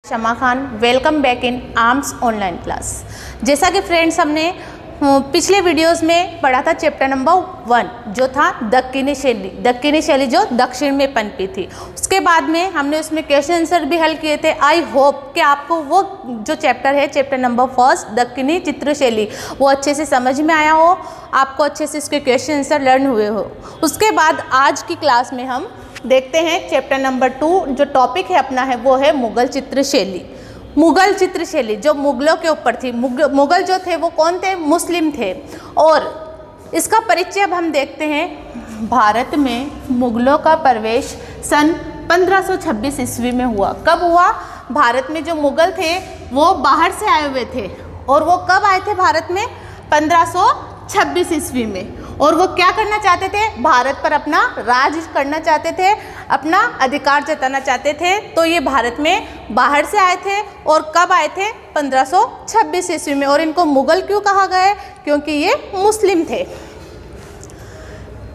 Shama Khan, welcome back in arms online class. जैसा कि friends हमने पिछले वीडियोस में पढ़ा था चैप्टर नंबर 1 जो था दक्कनी शैली जो दक्षिण में पनपी थी। उसके बाद में हमने उसमें क्वेश्चन आंसर भी हल किए थे। आई होप कि आपको वो जो चैप्टर है चैप्टर नंबर 1 दक्कनी चित्रशैली वो अच्छे से समझ में आया हो, आपको अच्छे से इसके क्वेश्चन आंसर लर्न हुए हो। उसके बाद आज की क्लास में हम देखते हैं चैप्टर नंबर 2 जो टॉपिक है अपना है वो है मुगल चित्रशैली। मुगल चित्रशैली जो मुगलों के ऊपर थी। मुगल जो थे वो कौन थे? मुस्लिम थे। और इसका परिचय अब हम देखते हैं। भारत में मुगलों का प्रवेश सन 1526 ईस्वी में हुआ। कब हुआ? भारत में जो मुगल थे वो बाहर से आए हुए थे और वो कब आए थे भारत में? 1526 ईस्वी में। और वो क्या करना चाहते थे? भारत पर अपना राज करना चाहते थे, अपना अधिकार जताना चाहते थे। तो ये भारत में बाहर से आए थे और कब आए थे? 1526 ईस्वी में। और इनको मुगल क्यों कहा गया है? क्योंकि ये मुस्लिम थे।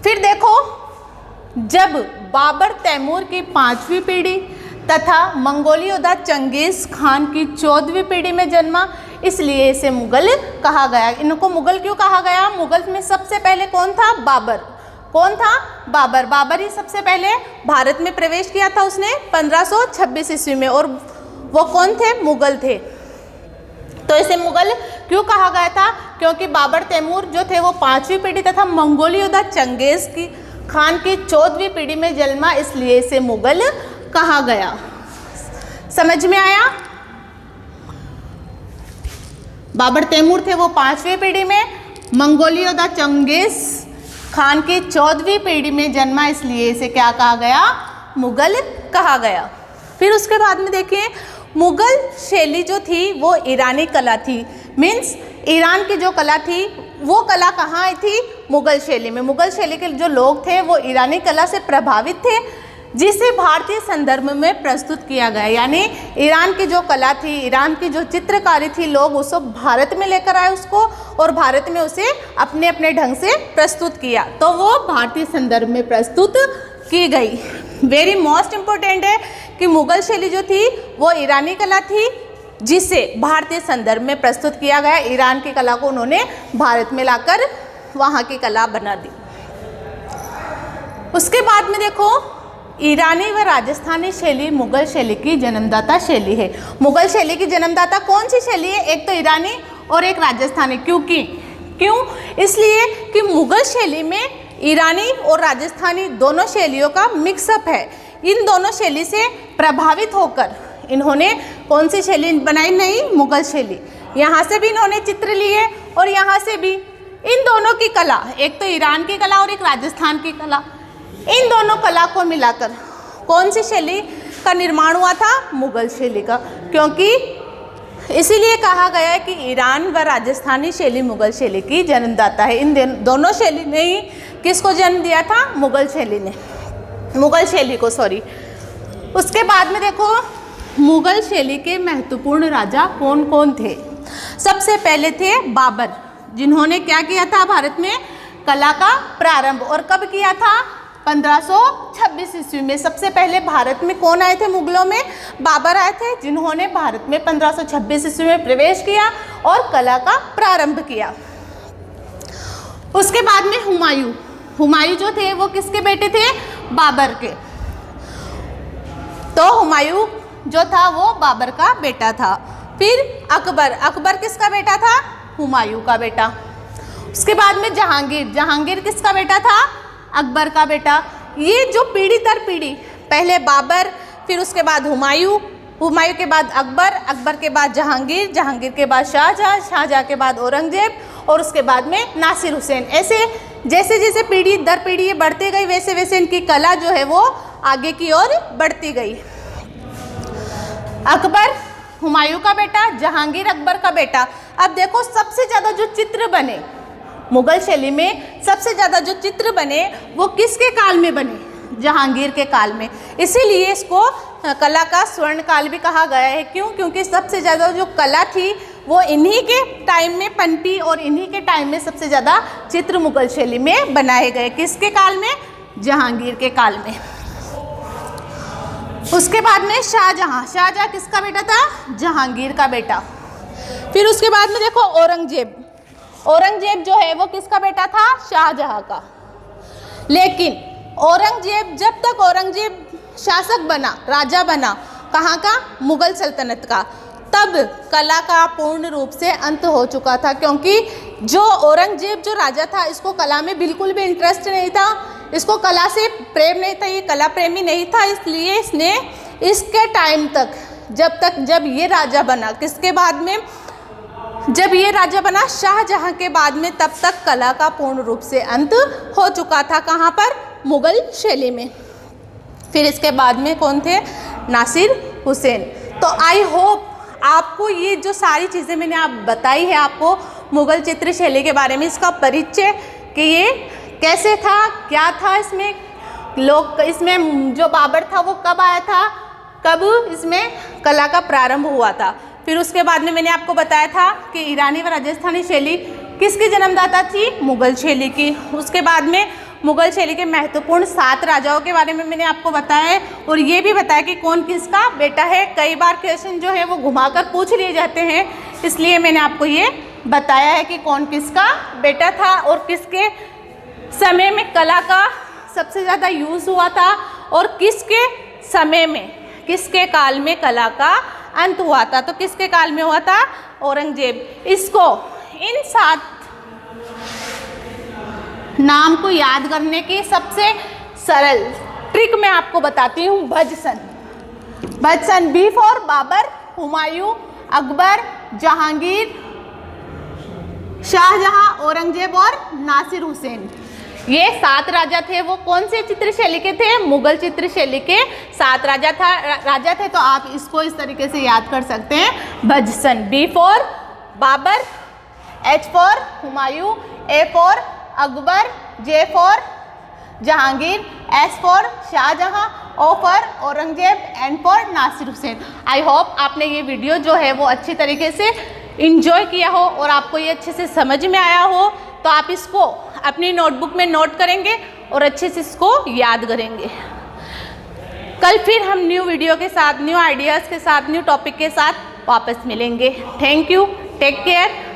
फिर देखो, जब बाबर तैमूर की 5वीं पीढ़ी तथा मंगोली योद्धा चंगेज खान की 14वीं पीढ़ी में जन्मा, इसलिए इसे मुगल कहा गया। इनको मुगल क्यों कहा गया? मुगल में सबसे पहले कौन था? बाबर। कौन था? बाबर। बाबर ही सबसे पहले भारत में प्रवेश किया था उसने 1526 ईस्वी में। और वो कौन थे? मुगल थे। तो इसे मुगल क्यों कहा गया था? क्योंकि बाबर तैमूर जो थे वो 5वीं पीढ़ी तथा मंगोली योद्धा चंगेज खान की 14वीं पीढ़ी में जन्मा, इसलिए इसे मुगल कहा गया। समझ में आया? बाबर तैमूर थे वो 5वीं पीढ़ी में, मंगोली योद्धा चंगेज खान की 14वीं पीढ़ी में जन्मा, इसलिए इसे क्या कहा गया? मुगल कहा गया। फिर उसके बाद में देखिए, मुगल शैली जो थी वो ईरानी कला थी। मीन्स ईरान की जो कला थी वो कला कहाँ आई थी? मुगल शैली में। मुगल शैली के जो लोग थे वो ईरानी कला से प्रभावित थे, जिसे भारतीय संदर्भ में प्रस्तुत किया गया। यानी ईरान की जो कला थी, ईरान की जो चित्रकारी थी, लोग उसको भारत में लेकर आए उसको और भारत में उसे अपने अपने ढंग से प्रस्तुत किया, तो वो भारतीय संदर्भ में प्रस्तुत की गई। वेरी मोस्ट इम्पोर्टेंट है कि मुगल शैली जो थी वो ईरानी कला थी, जिसे भारतीय संदर्भ में प्रस्तुत किया गया। ईरान की कला को उन्होंने भारत में लाकर वहाँ की कला बना दी। उसके बाद में देखो, ईरानी व राजस्थानी शैली मुगल शैली की जन्मदाता शैली है। मुगल शैली की जन्मदाता कौन सी शैली है? एक तो ईरानी और एक राजस्थानी। क्यों? इसलिए कि मुगल शैली में ईरानी और राजस्थानी दोनों शैलियों का मिक्सअप है। इन दोनों शैली से प्रभावित होकर इन्होंने कौन सी शैली बनाई? नहीं, मुगल शैली। यहाँ से भी इन्होंने चित्र लिए और यहाँ से भी। इन दोनों की कला, एक तो ईरान की कला और एक राजस्थान की कला, इन दोनों कला को मिलाकर कौन सी शैली का निर्माण हुआ था? मुगल शैली का। क्योंकि इसीलिए कहा गया है कि ईरान व राजस्थानी शैली मुगल शैली की जन्मदाता है। इन दोनों शैली ने ही किसको जन्म दिया था? मुगल शैली ने, मुगल शैली को, सॉरी। उसके बाद में देखो, मुगल शैली के महत्वपूर्ण राजा कौन कौन थे? सबसे पहले थे बाबर, जिन्होंने क्या किया था? भारत में कला का प्रारंभ। और कब किया था? 1526 ईस्वी में। सबसे पहले भारत में कौन आए थे? मुगलों में बाबर आए थे, जिन्होंने भारत में 1526 ईस्वी में प्रवेश किया और कला का प्रारंभ किया। उसके बाद में हुमायूं जो थे वो किसके बेटे थे? बाबर के। तो हुमायूं जो था वो बाबर का बेटा था। फिर अकबर किसका बेटा था? हुमायूं का बेटा। उसके बाद में जहांगीर किसका बेटा था? अकबर का बेटा। ये जो पीढ़ी दर पीढ़ी, पहले बाबर, फिर उसके बाद हुमायूं के बाद अकबर के बाद जहांगीर के बाद शाहजहाँ के बाद औरंगजेब और उसके बाद में नासिर हुसैन। ऐसे जैसे जैसे पीढ़ी दर पीढ़ी ये बढ़ती गई, वैसे वैसे इनकी कला जो है वो आगे की ओर बढ़ती गई। अकबर हुमायूं का बेटा, जहांगीर अकबर का बेटा। अब देखो, सबसे ज़्यादा जो चित्र बने मुगल शैली में, सबसे ज़्यादा जो चित्र बने वो किसके काल में बने? जहांगीर के काल में। इसीलिए इसको कला का स्वर्ण काल भी कहा गया है। क्यों? क्योंकि सबसे ज़्यादा जो कला थी वो इन्हीं के टाइम में पनपी और इन्हीं के टाइम में सबसे ज़्यादा चित्र मुगल शैली में बनाए गए। किसके काल में? जहांगीर के काल में। उसके बाद में शाहजहां। शाहजहां किसका बेटा था? जहांगीर का बेटा। फिर उसके बाद में देखो औरंगजेब। औरंगजेब जो है वो किसका बेटा था? शाहजहां का। लेकिन औरंगजेब, जब तक औरंगजेब शासक बना, राजा बना, कहाँ का? मुगल सल्तनत का, तब कला का पूर्ण रूप से अंत हो चुका था। क्योंकि जो औरंगजेब जो राजा था, इसको कला में बिल्कुल भी इंटरेस्ट नहीं था, इसको कला से प्रेम नहीं था, ये कला प्रेमी नहीं था। इसलिए इसने इसके टाइम तक, जब ये राजा बना, किसके बाद में? जब ये राजा बना शाहजहां के बाद में, तब तक कला का पूर्ण रूप से अंत हो चुका था। कहाँ पर? मुगल शैली में। फिर इसके बाद में कौन थे? नासिर हुसैन। तो आई होप आपको ये जो सारी चीज़ें मैंने आप बताई है, आपको मुगल चित्र शैली के बारे में इसका परिचय, कि ये कैसे था, क्या था इसमें, लोग इसमें जो बाबर था वो कब आया था, कब इसमें कला का प्रारंभ हुआ था। फिर उसके बाद में मैंने आपको बताया था कि ईरानी व राजस्थानी शैली किसकी जन्मदाता थी? मुगल शैली की। उसके बाद में मुगल शैली के महत्वपूर्ण 7 राजाओं के बारे में मैंने आपको बताया है, और ये भी बताया कि कौन किसका बेटा है। कई बार क्वेश्चन जो है वो घुमाकर पूछ लिए जाते हैं, इसलिए मैंने आपको ये बताया है कि कौन किसका बेटा था और किसके समय में कला का सबसे ज़्यादा यूज़ हुआ था, और किसके समय में, किसके काल में कला का अंत हुआ था। तो किसके काल में हुआ था? औरंगजेब। इसको, इन 7 नाम को याद करने की सबसे सरल ट्रिक मैं आपको बताती हूँ। भजसन। भजसन, बी फॉर बाबर, हुमायूं, अकबर, जहांगीर, शाहजहां, औरंगजेब और नासिर हुसैन। ये 7 राजा थे। वो कौन से चित्र शैली के थे? मुगल चित्र शैली के 7 राजा थे। तो आप इसको इस तरीके से याद कर सकते हैं। भजसन, B for Babur, H for Humayun, A for Akbar, J for Jahangir, S for Shahjahan, O for Aurangzeb, N for Nasir Hussain. I hope आपने ये वीडियो जो है वो अच्छी तरीके से इंजॉय किया हो और आपको ये अच्छे से समझ में आया हो। तो आप इसको अपनी नोटबुक में नोट करेंगे और अच्छे से इसको याद करेंगे। कल फिर हम न्यू वीडियो के साथ, न्यू आइडियाज़ के साथ, न्यू टॉपिक के साथ वापस मिलेंगे। Thank you, take care.